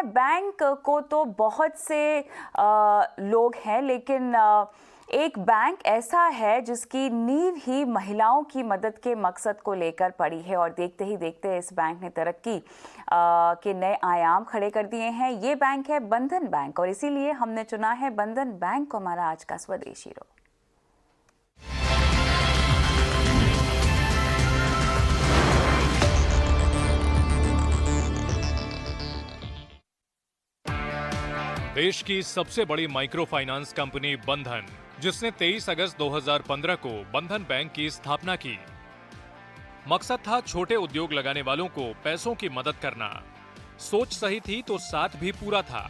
Bank को तो बहुत से लोग हैं, लेकिन एक बैंक ऐसा है जिसकी नींव ही महिलाओं की मदद के मकसद को लेकर पड़ी है और देखते ही देखते इस बैंक ने तरक्की के नए आयाम खड़े कर दिए हैं। ये बैंक है बंधन बैंक और इसीलिए हमने चुना है बंधन बैंक को हमारा आज का स्वदेशी हीरो। देश की सबसे बड़ी माइक्रो फाइनेंस कंपनी बंधन, जिसने 23 अगस्त 2015 को बंधन बैंक की स्थापना की। मकसद था छोटे उद्योग लगाने वालों को पैसों की मदद करना। सोच सही थी तो साथ भी पूरा था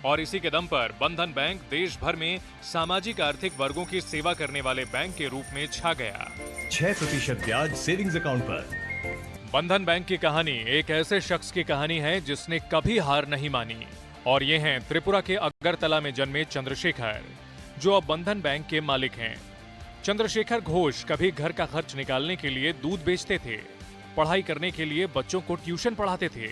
और इसी के दम पर बंधन बैंक देश भर में सामाजिक आर्थिक वर्गों की सेवा करने वाले बैंक के रूप में छा गया। 6% ब्याज सेविंग्स अकाउंट पर। बंधन बैंक की कहानी एक ऐसे शख्स की कहानी है जिसने कभी हार नहीं मानी और ये हैं त्रिपुरा के अगरतला में जन्मे चंद्रशेखर, जो अब बंधन बैंक के मालिक हैं। चंद्रशेखर घोष कभी घर का खर्च निकालने के लिए दूध बेचते थे, पढ़ाई करने के लिए बच्चों को ट्यूशन पढ़ाते थे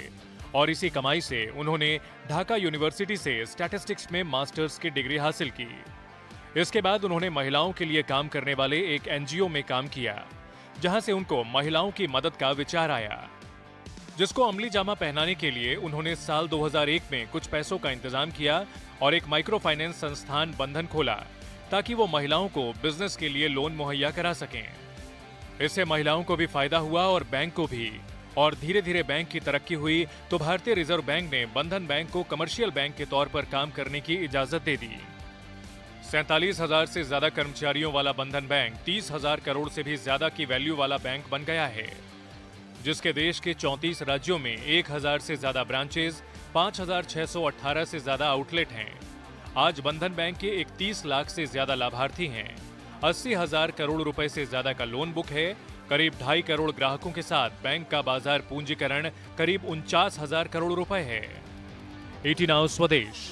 और इसी कमाई से उन्होंने ढाका यूनिवर्सिटी से स्टैटिस्टिक्स में मास्टर्स की डिग्री हासिल की। इसके बाद उन्होंने महिलाओं के लिए काम करने वाले एक एनजीओ में काम किया, जहां से उनको महिलाओं की मदद का विचार आया, जिसको अमली जामा पहनाने के लिए उन्होंने साल 2001 में कुछ पैसों का इंतजाम किया और एक माइक्रो फाइनेंस संस्थान बंधन खोला ताकि वो महिलाओं को बिजनेस के लिए लोन मुहैया करा सकें। इससे महिलाओं को भी फायदा हुआ और बैंक को भी, और धीरे धीरे बैंक की तरक्की हुई तो भारतीय रिजर्व बैंक ने बंधन बैंक को कमर्शियल बैंक के तौर पर काम करने की इजाजत दे दी। 47,000 से ज्यादा कर्मचारियों वाला बंधन बैंक 30,000 करोड़ से भी ज्यादा की वैल्यू वाला बैंक बन गया है, जिसके देश के 34 राज्यों में 1,000 से ज्यादा ब्रांचेज, 5,618 से ज्यादा आउटलेट हैं। आज बंधन बैंक के 31 लाख से ज्यादा लाभार्थी हैं, 80,000 करोड़ रुपए से ज्यादा का लोन बुक है, करीब 2.5 करोड़ ग्राहकों के साथ बैंक का बाजार पूंजीकरण करीब 49,000 करोड़ रुपए है। ET नाउ स्वदेश।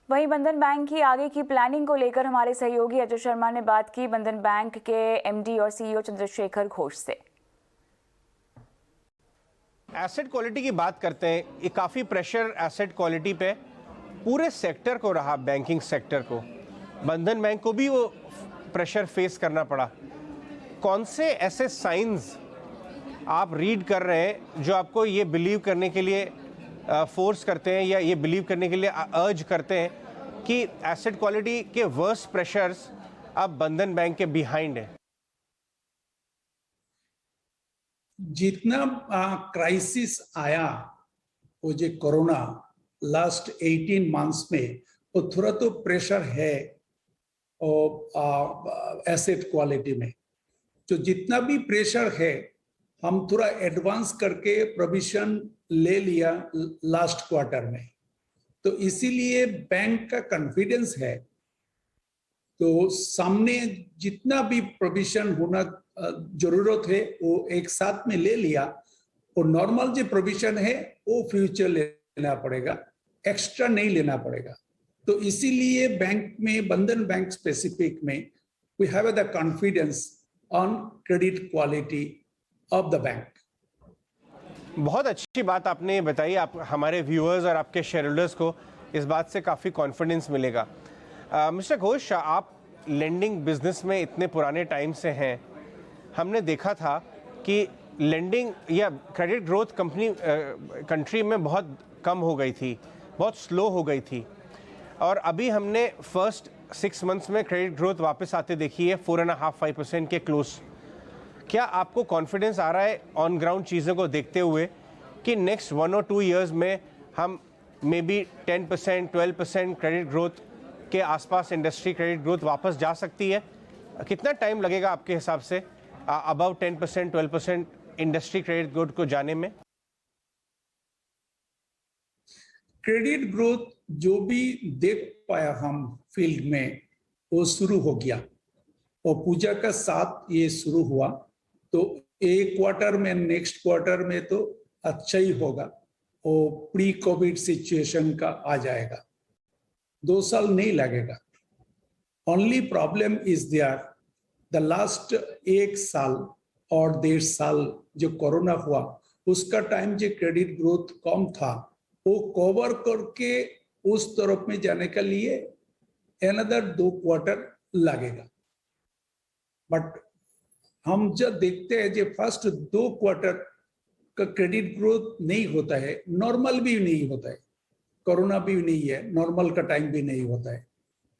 वहीं बंधन बैंक की आगे की प्लानिंग को लेकर हमारे सहयोगी अजय शर्मा ने बात की बंधन बैंक के एमडी और सीईओ चंद्रशेखर घोष से। एसेट क्वालिटी की बात करते हैं, ये काफ़ी प्रेशर एसेट क्वालिटी पे पूरे सेक्टर को रहा, बैंकिंग सेक्टर को, बंधन बैंक को भी वो प्रेशर फेस करना पड़ा। कौन से ऐसे साइंस आप रीड कर रहे हैं जो आपको ये बिलीव करने के लिए फोर्स करते हैं या ये बिलीव करने के लिए अर्ज करते हैं कि एसेट क्वालिटी के वर्स प्रेशर्स अब बंधन बैंक के बिहाइंड है? जितना क्राइसिस आया, वो जो कोरोना लास्ट 18 मंथ्स में, वो थोड़ा तो प्रेशर है और एसेट क्वालिटी में। तो जितना भी प्रेशर है, हम थोड़ा एडवांस करके प्रोविजन ले लिया लास्ट क्वार्टर में, तो इसीलिए बैंक का कॉन्फिडेंस है। तो सामने जितना भी प्रोविजन होना जरूरत है वो एक साथ में ले लिया, और नॉर्मल जो प्रोविजन है वो फ्यूचर लेना पड़ेगा, एक्स्ट्रा नहीं लेना पड़ेगा। तो इसीलिए बैंक में, बंधन बैंक स्पेसिफिक में, we have the confidence on credit quality of the bank. बहुत अच्छी बात आपने बताई। आप हमारे व्यूअर्स और आपके शेयर होल्डर्स को इस बात से काफ़ी कॉन्फिडेंस मिलेगा। मिस्टर घोष, आप लेंडिंग बिजनेस में इतने पुराने टाइम से हैं। हमने देखा था कि लेंडिंग या क्रेडिट ग्रोथ कंट्री में बहुत कम हो गई थी, बहुत स्लो हो गई थी, और अभी हमने फर्स्ट 6 मंथ्स में क्रेडिट ग्रोथ वापस आते देखी है 4.5-5% के क्लोज। क्या आपको कॉन्फिडेंस आ रहा है ऑन ग्राउंड चीज़ों को देखते हुए कि नेक्स्ट 1 और 2 ईयर्स में हम मे बी 10%, 12% क्रेडिट ग्रोथ के आसपास इंडस्ट्री क्रेडिट ग्रोथ वापस जा सकती है? कितना टाइम लगेगा आपके हिसाब से अबव 10%, 12% इंडस्ट्री क्रेडिट ग्रोथ को जाने में? क्रेडिट ग्रोथ जो भी देख पाया हम फील्ड में, वो शुरू हो गया, और पूजा का साथ ये शुरू हुआ, तो एक क्वार्टर में, नेक्स्ट क्वार्टर में तो अच्छा ही होगा, और प्री कोविड सिचुएशन का आ जाएगा। 2 साल नहीं लगेगा। Only problem is there, the last 1 साल और 1.5 साल जो कोरोना हुआ उसका टाइम जो क्रेडिट ग्रोथ कम था वो कवर करके उस तरफ में जाने के लिए अनदर 2 क्वार्टर लगेगा। बट हम जब देखते हैं जो फर्स्ट 2 क्वार्टर का क्रेडिट ग्रोथ नहीं होता है, नॉर्मल भी नहीं होता है, कोरोना भी नहीं है, नॉर्मल का टाइम भी नहीं होता है,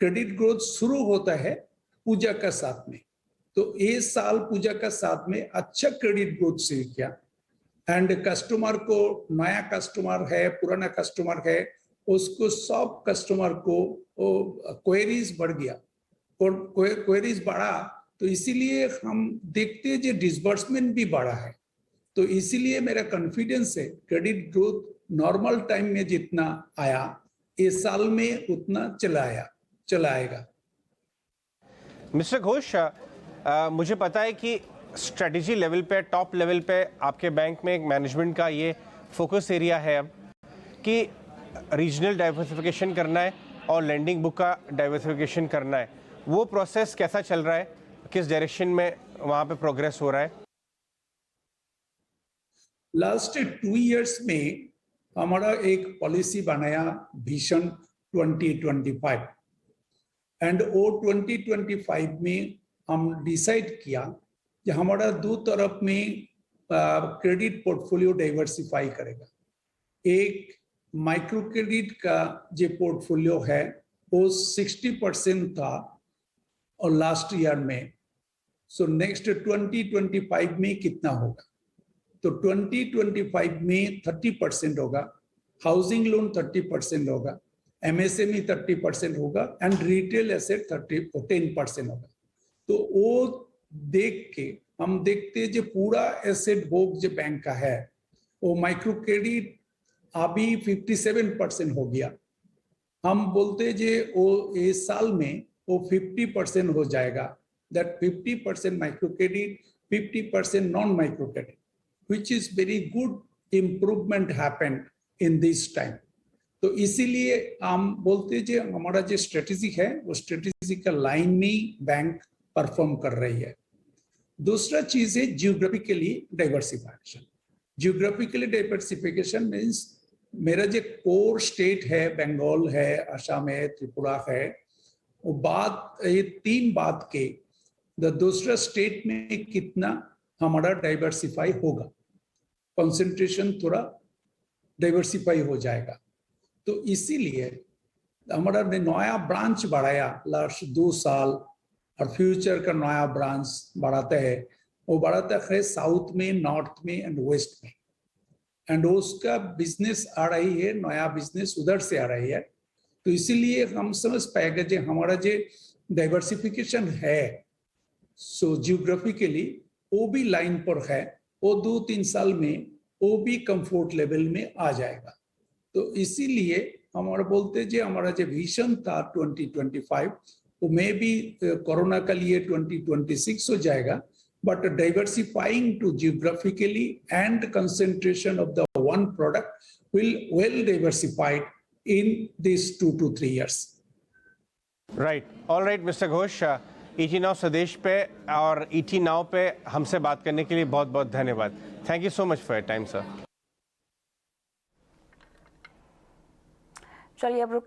क्रेडिट ग्रोथ शुरू होता है पूजा का साथ में। तो इस साल पूजा का साथ में अच्छा क्रेडिट ग्रोथ से किया एंड कस्टमर को, नया कस्टमर है, पुराना कस्टमर है, उसको सब कस्टमर को क्वेरीज बढ़ गया, क्वेरीज बढ़ा तो इसीलिए हम देखते हैं जो डिसबर्समेंट भी बढ़ा है। तो इसीलिए मेरा कॉन्फिडेंस है क्रेडिट ग्रोथ नॉर्मल टाइम में जितना आया इस साल में उतना चला आएगा। मिस्टर घोष, मुझे पता है कि स्ट्रेटजी लेवल पे, टॉप लेवल पे आपके बैंक में एक मैनेजमेंट का ये फोकस एरिया है अब कि रीजनल डाइवर्सिफिकेशन करना है और लैंडिंग बुक का डाइवर्सिफिकेशन करना है। वो प्रोसेस कैसा चल रहा है, किस डायरेक्शन में वहाँ पे प्रोग्रेस हो रहा है? लास्ट 2 इयर्स में हमारा एक पॉलिसी बनाया विजन 2025 एंड वो 2025 में हम डिसाइड किया कि हमारा 2 तरफ में क्रेडिट पोर्टफोलियो डाइवर्सिफाई करेगा। एक माइक्रो क्रेडिट का जो पोर्टफोलियो है वो 60% था और लास्ट ईयर में, सो नेक्स्ट 2025 में कितना होगा? तो 2025 में 30% होगा, हाउसिंग लोन 30% होगा, एमएसएमई 30% होगा एंड रिटेल एसेट 10% होगा। तो वो देख के हम देखते जो पूरा एसेट बुक जो बैंक का है वो माइक्रो क्रेडिट अभी 57% हो गया। हम बोलते जे वो इस साल में वो 50% हो जाएगा, that 50% micro credit, 50% non micro credit, which is very good improvement happened in this time। तो इसीलिए हम बोलते जो हमारा जो स्ट्रेटेजी है वो स्ट्रेटेजी का लाइन में बैंक परफॉर्म कर रही है। दूसरा चीज है geographically diversification. Geographically diversification means मेरा जो कोर स्टेट है, बंगाल है, असम है, त्रिपुरा है, वो बात ये 3 बात के दूसरा स्टेट में कितना हमारा डाइवर्सिफाई होगा, कंसंट्रेशन थोड़ा डाइवर्सिफाई हो जाएगा। तो इसीलिए हमारा नया ब्रांच बढ़ाया लास्ट 2 साल और फ्यूचर का नया ब्रांच बढ़ाता है, वो बढ़ाता है साउथ में, नॉर्थ में एंड वेस्ट में, एंड उसका बिजनेस आ रही है, नया बिजनेस उधर से आ रही है। तो इसीलिए हम समझ पाएगा जो हमारा जो डाइवर्सिफिकेशन है सो जियोग्राफिकली वो भी लाइन पर है, वो 2-3 साल में वो भी कंफर्ट लेवल में आ जाएगा। तो इसीलिए हमारा बोलते जो हमारा जो विजन था 2025 वो मे भी कोरोना के लिए 2026 हो जाएगा, but diversifying to geographically and concentration of the one product will well diversified in these 2 to 3 years. Right, all right mister Ghosh, ET now स्वदेश पे और ईटी नाउ पे हमसे बात करने के लिए बहुत बहुत धन्यवाद। Thank you so much for your time sir. चलिए अब रुक